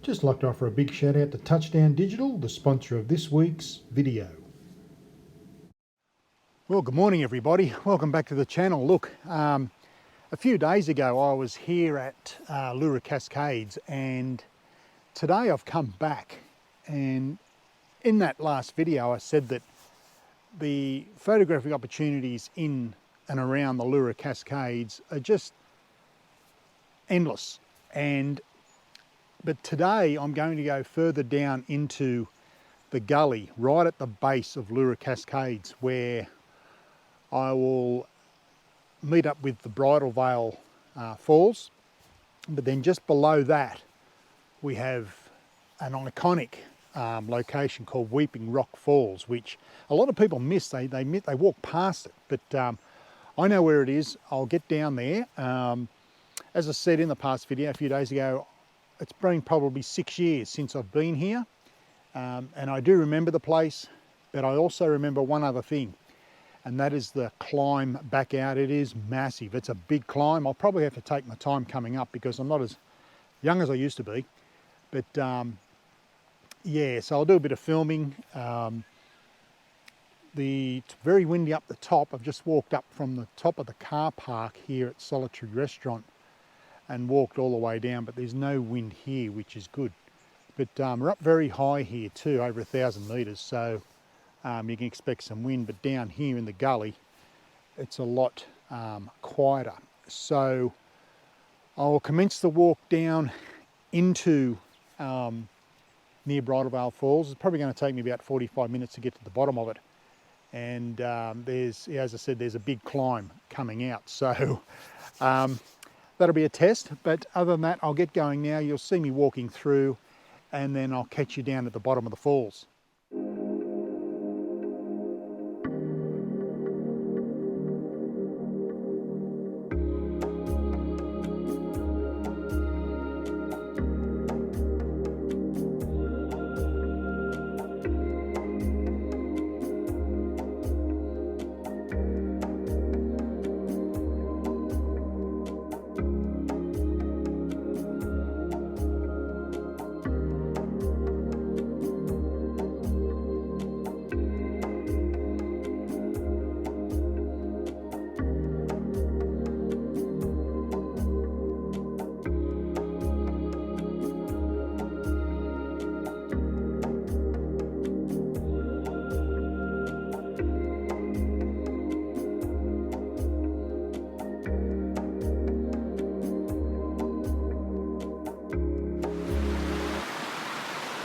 Just like to offer a big shout out to Touchdown Digital, the sponsor of this week's video. Well, good morning everybody. Welcome back to the channel. Look, a few days ago I was here at Leura Cascades, and today I've come back, and in that last video I said that the photographic opportunities in and around the Leura Cascades are just endless. But today I'm going to go further down into the gully right at the base of Leura Cascades, where I will meet up with the Bridal Veil Falls. But then just below that we have an iconic location called Weeping Rock Falls, which a lot of people miss. They walk past it, but I know where it is. I'll get down there. As I said in the past video a few days ago, it's been probably 6 years since I've been here, and I do remember the place, but I also remember one other thing, and that is the climb back out. It is massive. It's a big climb. I'll probably have to take my time coming up because I'm not as young as I used to be, but yeah, so I'll do a bit of filming. It's very windy up the top. I've just walked up from the top of the car park here at Solitary Restaurant and walked all the way down, but there's no wind here, which is good. But we're up very high here too, over 1,000 metres, so you can expect some wind. But down here in the gully, it's a lot quieter. So I'll commence the walk down into near Bridal Veil Falls. It's probably going to take me about 45 minutes to get to the bottom of it. And there's, as I said, there's a big climb coming out. So that'll be a test, but other than that, I'll get going now. You'll see me walking through, and then I'll catch you down at the bottom of the falls.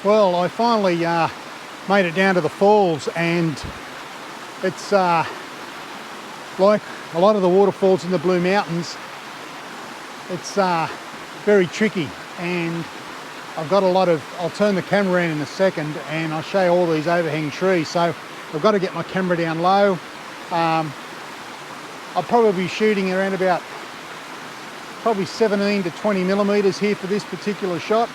Well, I finally made it down to the falls, and it's like a lot of the waterfalls in the Blue Mountains. It's very tricky, and I've got a lot of, I'll turn the camera around in a second and I'll show you all these overhanging trees. So I've got to get my camera down low. I'll probably be shooting around about probably 17 to 20 millimeters here for this particular shot.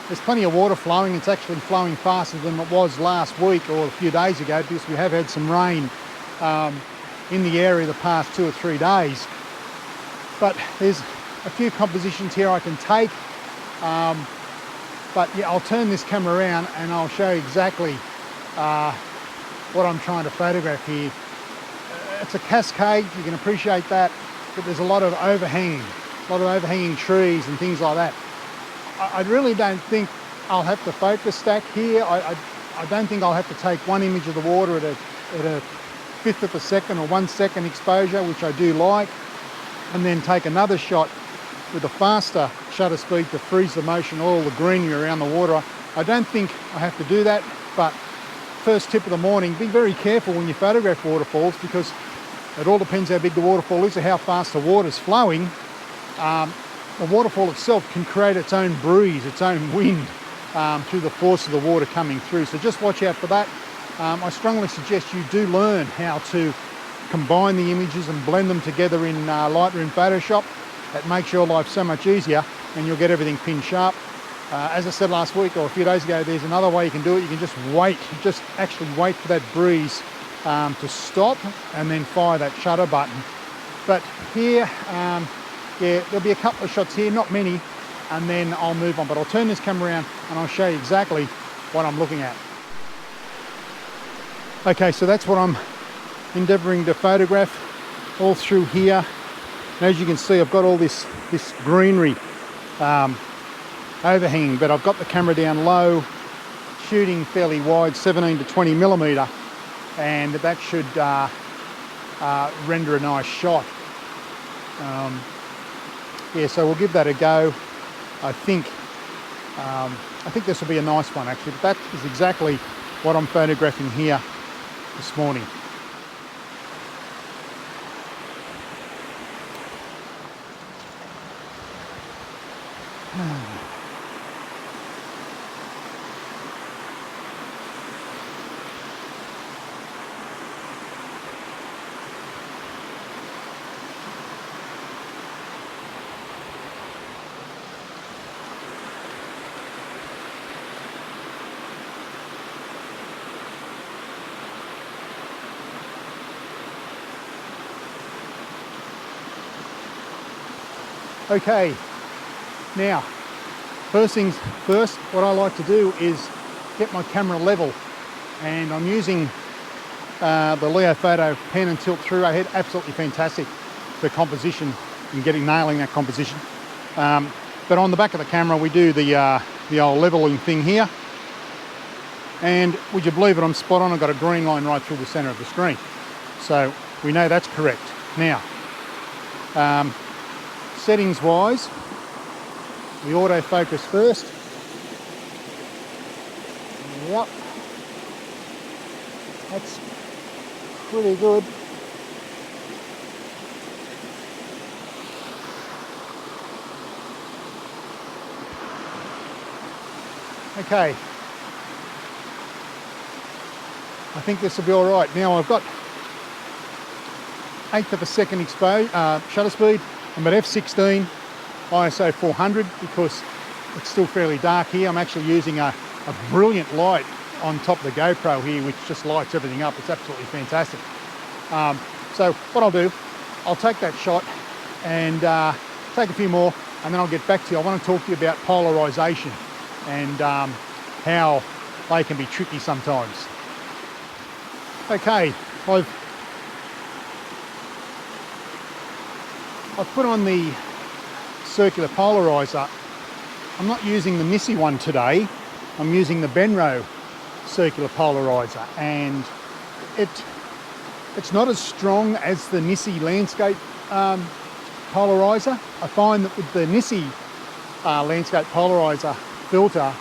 There's plenty of water flowing. It's actually flowing faster than it was last week or a few days ago, because we have had some rain in the area the past 2 or 3 days. But there's a few compositions here I can take. But yeah, I'll turn this camera around and I'll show you exactly what I'm trying to photograph here. It's a cascade, you can appreciate that, but there's a lot of overhanging trees and things like that. I really don't think I'll have to focus stack here. I don't think I'll have to take one image of the water at a 1/5 of a second or 1 second exposure, which I do like, and then take another shot with a faster shutter speed to freeze the motion, all the greenery around the water. I don't think I have to do that, but first tip of the morning, be very careful when you photograph waterfalls, because it all depends how big the waterfall is or how fast the water's flowing. The waterfall itself can create its own breeze, its own wind through the force of the water coming through. So just watch out for that. I strongly suggest you do learn how to combine the images and blend them together in Lightroom Photoshop. That makes your life so much easier, and you'll get everything pin sharp. As I said last week or a few days ago, there's another way you can do it. You can just wait, just actually wait for that breeze to stop and then fire that shutter button. But here, yeah, there'll be a couple of shots here, not many, and then I'll move on. But I'll turn this camera around and I'll show you exactly what I'm looking at. Okay, so that's what I'm endeavouring to photograph all through here. And as you can see, I've got all this greenery overhanging, but I've got the camera down low, shooting fairly wide, 17 to 20 millimetre, and that should render a nice shot. Yeah, so we'll give that a go. I think this will be a nice one actually. But that is exactly what I'm photographing here this morning. Okay, now, first things first, what I like to do is get my camera level, and I'm using the Leo Photo pen and tilt through head. Absolutely fantastic for composition and nailing that composition. But on the back of the camera we do the old leveling thing here, and would you believe it, I'm spot on. I've got a green line right through the centre of the screen, so we know that's correct. Now, settings wise, the autofocus first. Yep, that's pretty good. Okay, I think this will be all right. Now I've got 1/8 of a second shutter speed. I'm at f16 ISO 400 because it's still fairly dark here. I'm actually using a brilliant light on top of the GoPro here, which just lights everything up. It's absolutely fantastic. So what I'll do, I'll take that shot and take a few more, and then I'll get back to you. I want to talk to you about polarization and how they can be tricky sometimes. Okay, I've put on the circular polarizer. I'm not using the Nissi one today. I'm using the Benro circular polarizer, and it's not as strong as the Nissi landscape polarizer. I find that with the Nissi landscape polarizer filter,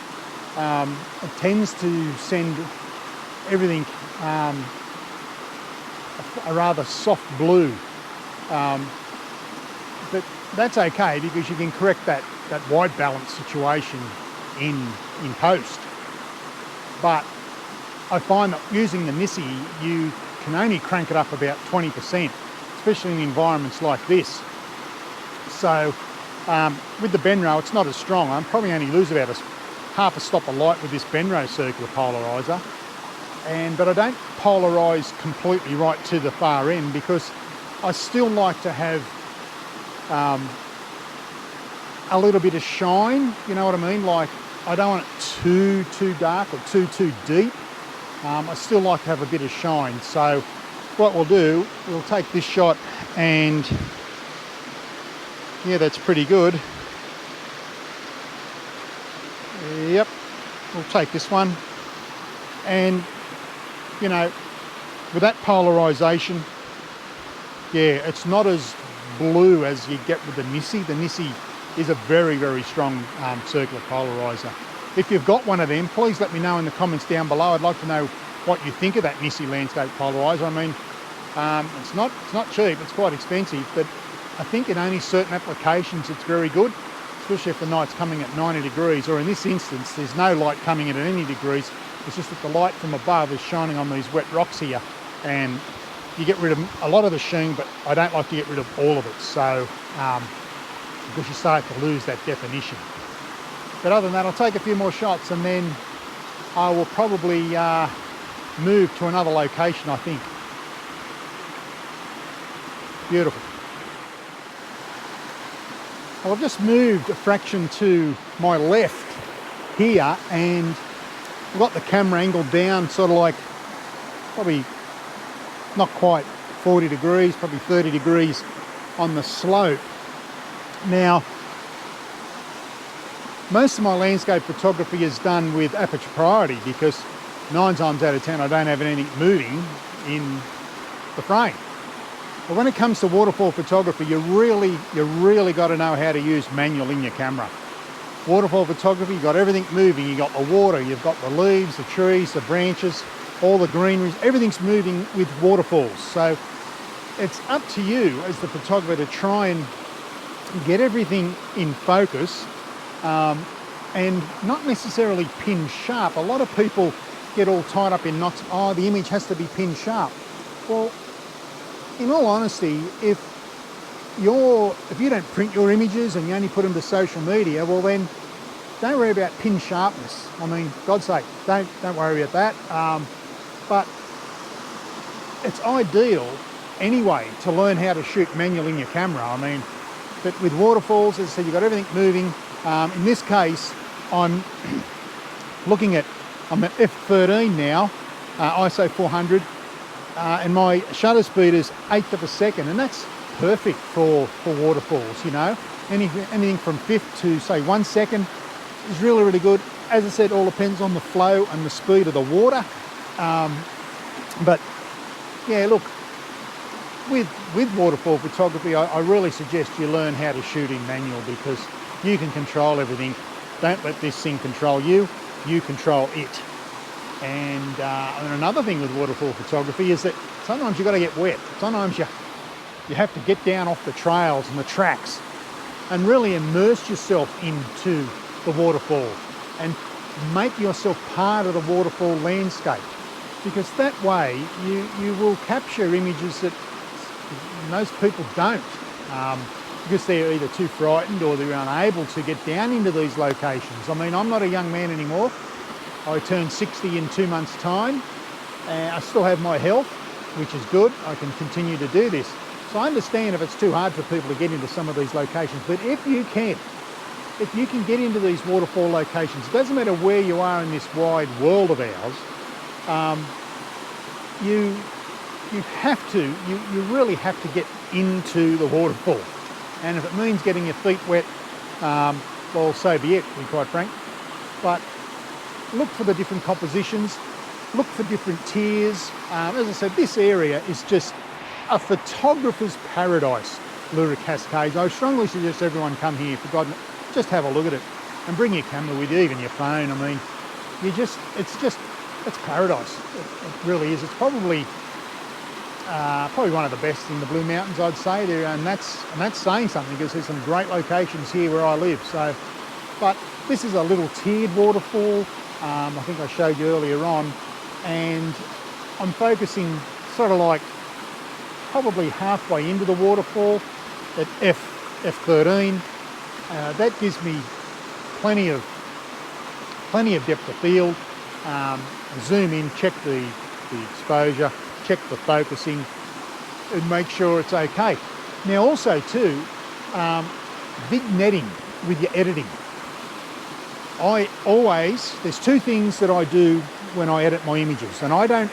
it tends to send everything a rather soft blue. But that's okay because you can correct that white balance situation in post. But I find that using the Nissi, you can only crank it up about 20%, especially in environments like this. So with the Benro, it's not as strong. I'm probably only lose about half a stop of light with this Benro circular polarizer. But I don't polarize completely right to the far end because I still like to have a little bit of shine, you know what I mean? Like, I don't want it too dark or too deep. I still like to have a bit of shine. So what we'll do, we'll take this shot, and yeah, that's pretty good. Yep, we'll take this one, and you know, with that polarization, yeah, it's not as blue as you get with the Nissi. The Nissi is a very, very strong circular polarizer. If you've got one of them, please let me know in the comments down below. I'd like to know what you think of that Nissi landscape polarizer. I mean, it's not cheap, it's quite expensive, but I think in only certain applications it's very good, especially if the night's coming at 90 degrees, or in this instance, there's no light coming in at any degrees. It's just that the light from above is shining on these wet rocks here, and you get rid of a lot of the sheen, but I don't like to get rid of all of it. So, because you start to lose that definition. But other than that, I'll take a few more shots, and then I will probably move to another location, I think. Beautiful. Well, I've just moved a fraction to my left here, and I've got the camera angled down sort of like probably not quite 40 degrees, probably 30 degrees on the slope. Now, most of my landscape photography is done with aperture priority because 9 times out of 10 I don't have anything moving in the frame. But when it comes to waterfall photography, you really got to know how to use manual in your camera. Waterfall photography, you've got everything moving. You've got the water, you've got the leaves, the trees, the branches, all the greeneries, everything's moving with waterfalls. So it's up to you as the photographer to try and get everything in focus and not necessarily pin sharp. A lot of people get all tied up in knots. Oh, the image has to be pin sharp. Well, in all honesty, if you don't print your images and you only put them to social media, well then don't worry about pin sharpness. I mean, God's sake, don't worry about that. But it's ideal anyway to learn how to shoot manual in your camera. I mean, but with waterfalls, as I said, you've got everything moving. In this case, I'm at f13 now, ISO 400. And my shutter speed is 1/8 of a second, and that's perfect for waterfalls, you know. Anything from 1/5 to say 1 second is really good. As I said, all depends on the flow and the speed of the water. But yeah, look, with waterfall photography, I really suggest you learn how to shoot in manual because you can control everything. Don't let this thing control you, you control it. And another thing with waterfall photography is that sometimes you've got to get wet. Sometimes you have to get down off the trails and the tracks and really immerse yourself into the waterfall and make yourself part of the waterfall landscape, because that way you will capture images that most people don't, because they're either too frightened or they're unable to get down into these locations. I mean, I'm not a young man anymore. I turned 60 in 2 months' time, and I still have my health, which is good. I can continue to do this. So I understand if it's too hard for people to get into some of these locations, but if you can get into these waterfall locations, it doesn't matter where you are in this wide world of ours, you really have to get into the waterfall. And if it means getting your feet wet, well, so be it, to be quite frank. But look for the different compositions, look for different tiers. As I said, this area is just a photographer's paradise, Leura Cascades. I strongly suggest everyone come here, for God, just have a look at it and bring your camera with you, even your phone. I mean, it's paradise. It really is. It's probably one of the best in the Blue Mountains, I'd say. And that's saying something, because there's some great locations here where I live. So, but this is a little tiered waterfall. I think I showed you earlier on, and I'm focusing sort of like probably halfway into the waterfall at f13. That gives me plenty of depth of field. Zoom in, check the exposure, check the focusing, and make sure it's okay. Now also too, big netting with your editing. There's two things that I do when I edit my images, and I don't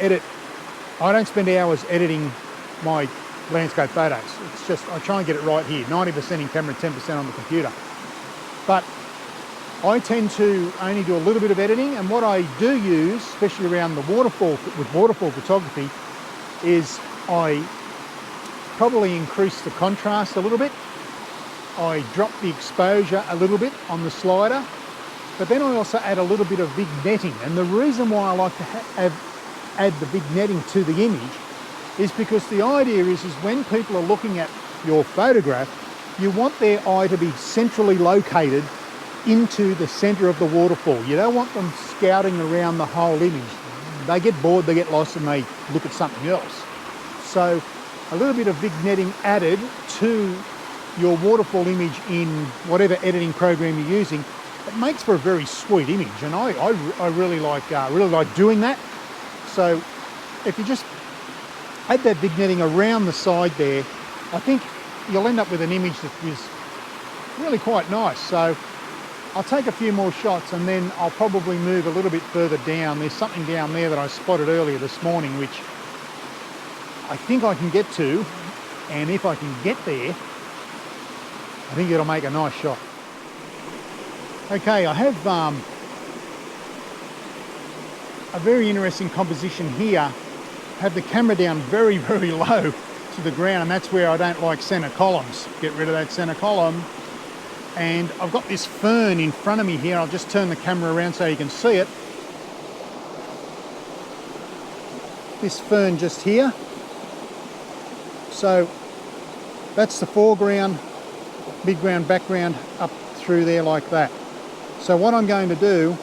spend hours editing my landscape photos. It's just, I try and get it right here, 90% in camera, 10% on the computer. But I tend to only do a little bit of editing, and what I do use, especially around the waterfall, with waterfall photography, is I probably increase the contrast a little bit. I drop the exposure a little bit on the slider, but then I also add a little bit of big netting. And the reason why I like to add the big netting to the image is because the idea is when people are looking at your photograph, you want their eye to be centrally located into the centre of the waterfall. You don't want them scouting around the whole image. They get bored, they get lost, and they look at something else. So a little bit of big netting added to your waterfall image in whatever editing program you're using, it makes for a very sweet image, and I really like doing that. So if you just add that big netting around the side there, I think you'll end up with an image that is really quite nice. So I'll take a few more shots and then I'll probably move a little bit further down. There's something down there that I spotted earlier this morning, which I think I can get to. And if I can get there, I think it'll make a nice shot. Okay, I have a very interesting composition here. Have the camera down very, very low to the ground, and that's where I don't like center columns. Get rid of that center column. And I've got this fern in front of me here. I'll just turn the camera around so you can see it. This fern just here. So that's the foreground, midground, background, up through there like that. So what I'm going to do,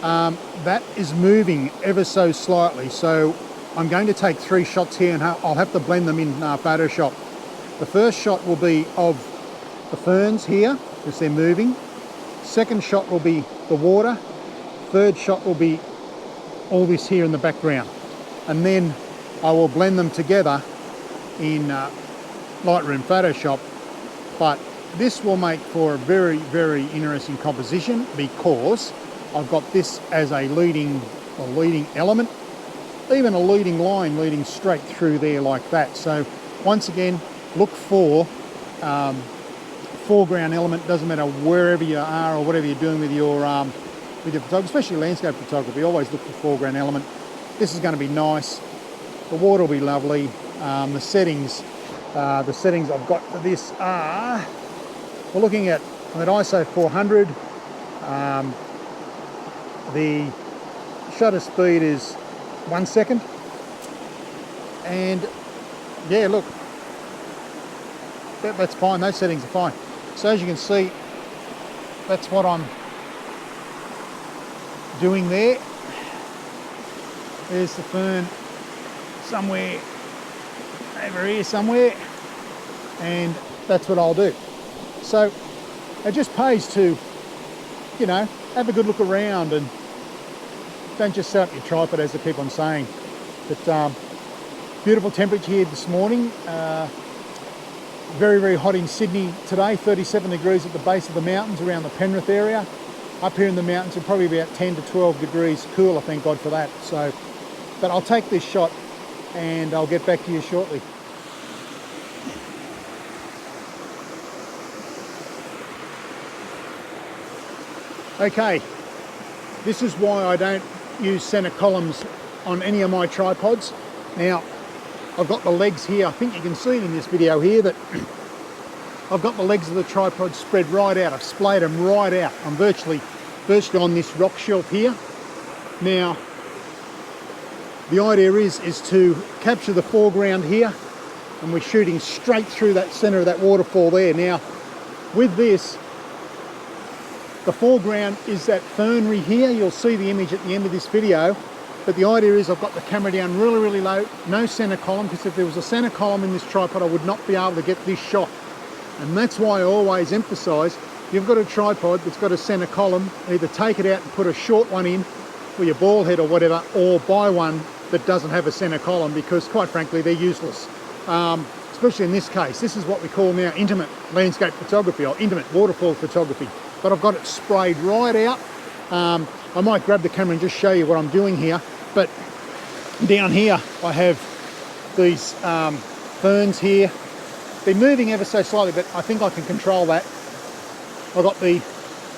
that is moving ever so slightly. So I'm going to take 3 shots here and I'll have to blend them in Photoshop. The first shot will be of the ferns here, because they're moving. Second shot will be the water. Third shot will be all this here in the background. And then I will blend them together in Lightroom Photoshop. But this will make for a very, very interesting composition because I've got this as a leading element, even a leading line leading straight through there like that. So once again, look for foreground element. Doesn't matter wherever you are or whatever you're doing with your photography, especially landscape photography. Always look for foreground element. This is going to be nice. The water will be lovely. The settings I've got for this are, we're looking at ISO 400. The shutter speed is 1 second. And yeah, look, that's fine. Those settings are fine. So as you can see, that's what I'm doing there. There's the fern somewhere over here somewhere, and that's what I'll do. So it just pays to, you know, have a good look around and don't just set up your tripod, as I keep on saying. But beautiful temperature here this morning. Very, very hot in Sydney today, 37 degrees at the base of the mountains around the Penrith area. Up here in the mountains are probably about 10 to 12 degrees cooler, thank God for that. So, but I'll take this shot and I'll get back to you shortly. Okay, this is why I don't use center columns on any of my tripods. Now, I've got the legs here. I think you can see it in this video here that I've got the legs of the tripod spread right out. I've splayed them right out. I'm virtually on this rock shelf here. Now, the idea is to capture the foreground here, and we're shooting straight through that center of that waterfall there. Now, with this, the foreground is that fernery here. You'll see the image at the end of this video. But the idea is I've got the camera down really, really low, no center column, because if there was a center column in this tripod, I would not be able to get this shot. And that's why I always emphasize, you've got a tripod that's got a center column, either take it out and put a short one in for your ball head or whatever, or buy one that doesn't have a center column, because quite frankly, they're useless. Especially in this case. This is what we call now intimate landscape photography or intimate waterfall photography. But I've got it sprayed right out. I might grab the camera and just show you what I'm doing here. But down here, I have these ferns here. They're moving ever so slightly, but I think I can control that. I've got the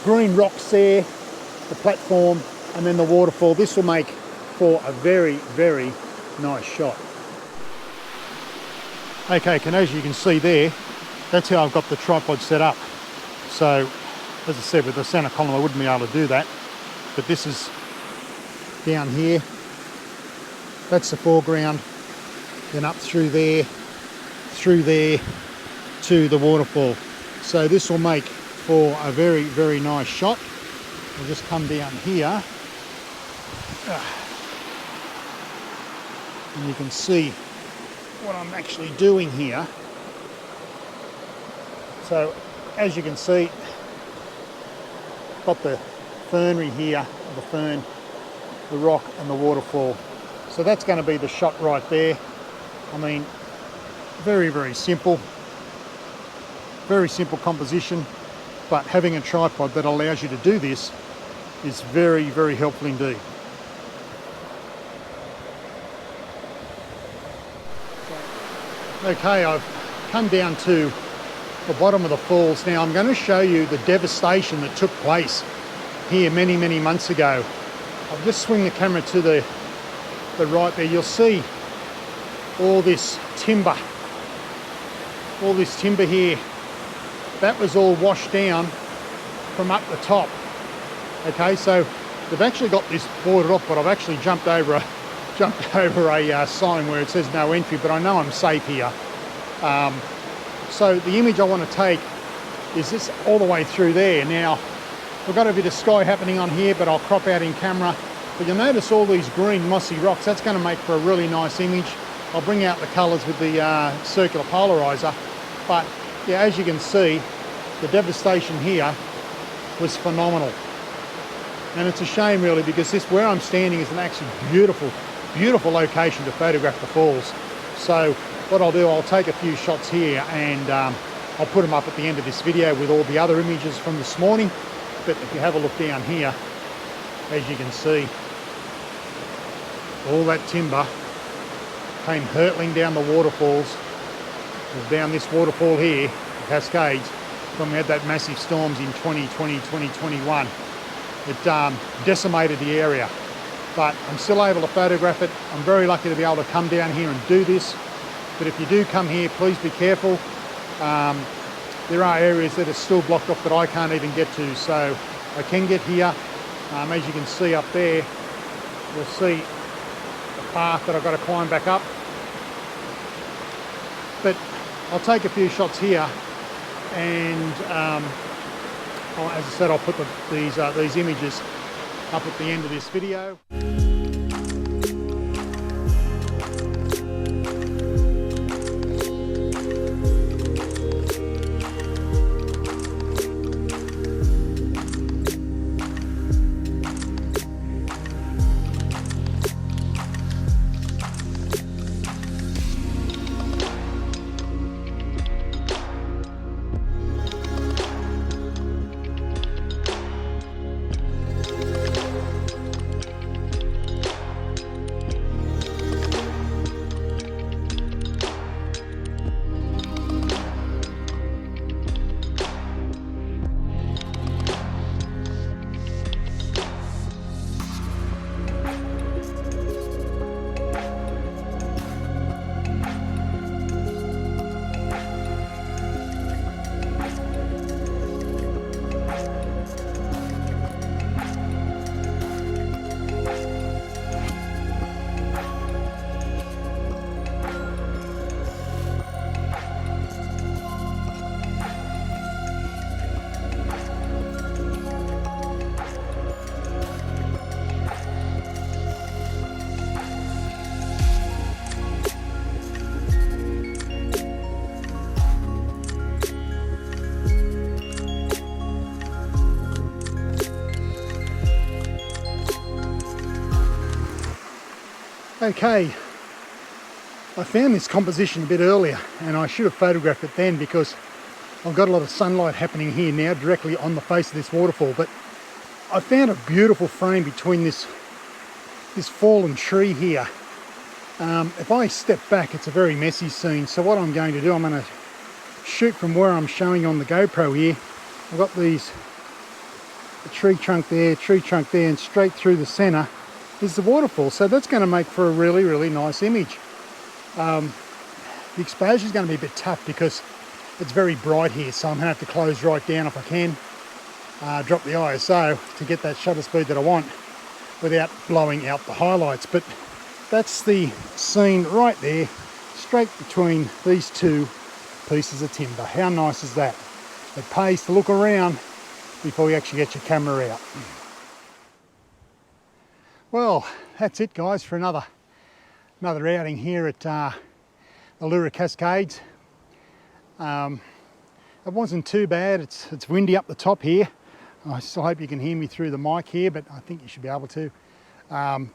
green rocks there, the platform, and then the waterfall. This will make for a very, very nice shot. Okay, and as you can see there, that's how I've got the tripod set up. So, as I said, with the center column, I wouldn't be able to do that. But this is down here. That's the foreground. Then up through there to the waterfall. So this will make for a very, very nice shot. I'll just come down here. And you can see what I'm actually doing here. So as you can see, got the fernery here, the fern, the rock and the waterfall. So that's going to be the shot right there. I mean, very, very simple composition. but having a tripod that allows you to do this is very, very helpful indeed. Okay, I've come down to the bottom of the falls. Now I'm going to show you the devastation that took place here many, many months ago. I'll just swing the camera to the right there. You'll see all this timber here. That was all washed down from up the top. Okay, so they've actually got this boarded off, but I've actually jumped over a sign where it says no entry, but I know I'm safe here. So the image I want to take is this all the way through there. Now, we've got a bit of sky happening on here, but I'll crop out in camera. But you'll notice all these green mossy rocks. That's going to make for a really nice image. I'll bring out the colours with the circular polarizer. But yeah, as you can see, the devastation here was phenomenal. And it's a shame really, because this, where I'm standing, is an actually beautiful, beautiful location to photograph the falls. So what I'll do, I'll take a few shots here and I'll put them up at the end of this video with all the other images from this morning. But if you have a look down here, as you can see, all that timber came hurtling down the waterfalls, down this waterfall here, the Cascades, when we had that massive storms in 2020, 2021. It decimated the area, but I'm still able to photograph it. I'm very lucky to be able to come down here and do this. But if you do come here, please be careful. There are areas that are still blocked off that I can't even get to, so I can get here. As you can see up there, you'll see the path that I've got to climb back up. But I'll take a few shots here, and as I said, I'll put these images up at the end of this video. Okay, I found this composition a bit earlier, and I should have photographed it then because I've got a lot of sunlight happening here now directly on the face of this waterfall. But I found a beautiful frame between this fallen tree here. If I step back, it's a very messy scene, so what I'm going to do, I'm going to shoot from where I'm showing on the GoPro here. I've got the tree trunk there, and straight through the centre is the waterfall. So that's going to make for a really, really nice image. The exposure is going to be a bit tough because it's very bright here, so I'm going to have to close right down if I can. Drop the ISO to get that shutter speed that I want without blowing out the highlights. But that's the scene right there, straight between these two pieces of timber. How nice is that? It pays to look around before you actually get your camera out. Well, that's it guys for another outing here at the Leura Cascades. It wasn't too bad. It's windy up the top here. I still hope you can hear me through the mic here, but I think you should be able to. It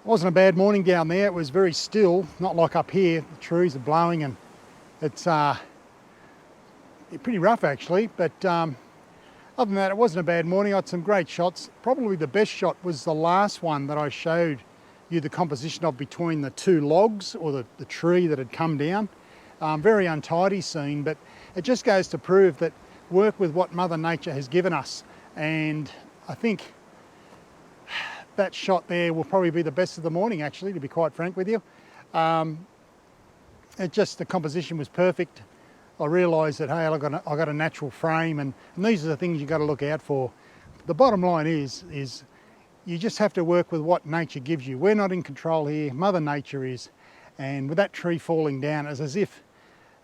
wasn't a bad morning down there. It was very still, not like up here. The trees are blowing and it's pretty rough actually, but other than that, it wasn't a bad morning. I had some great shots. Probably the best shot was the last one that I showed you the composition of between the two logs, or the tree that had come down. Very untidy scene, but it just goes to prove that work with what Mother Nature has given us. And I think that shot there will probably be the best of the morning, actually, to be quite frank with you. The composition was perfect. I realised that, hey, I got a natural frame, and these are the things you got to look out for. The bottom line is you just have to work with what nature gives you. We're not in control here, Mother Nature is. And with that tree falling down, it's as if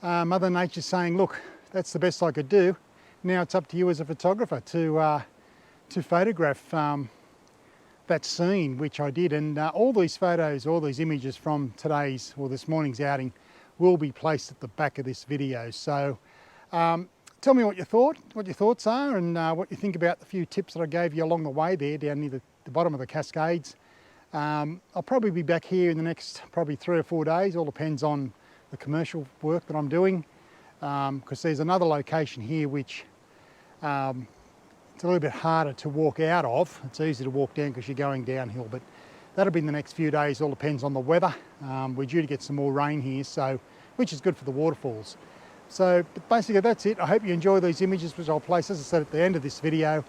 Mother Nature's saying, look, that's the best I could do. Now it's up to you as a photographer to photograph that scene, which I did. And all these photos, all these images from today's or this morning's outing will be placed at the back of this video. So tell me what your thoughts are, and what you think about the few tips that I gave you along the way there down near the bottom of the Cascades. I'll probably be back here in the next probably 3 or 4 days. All depends on the commercial work that I'm doing, because there's another location here which it's a little bit harder to walk out of. It's easy to walk down because you're going downhill, but that'll be in the next few days. All depends on the weather. We're due to get some more rain here, so which is good for the waterfalls. So but basically that's it. I hope you enjoy these images, which I'll place, as I said, at the end of this video.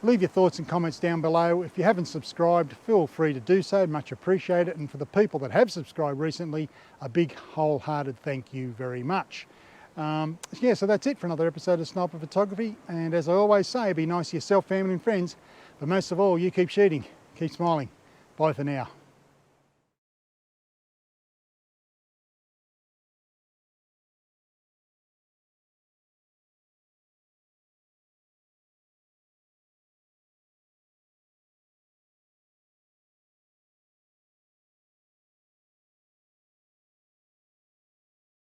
Leave your thoughts and comments down below. If you haven't subscribed, feel free to do so, much appreciated. And for the people that have subscribed recently, a big wholehearted thank you very much. Yeah, so that's it for another episode of Sniper Photography. And as I always say, be nice to yourself, family and friends. But most of all, you keep shooting, keep smiling. Bye for now.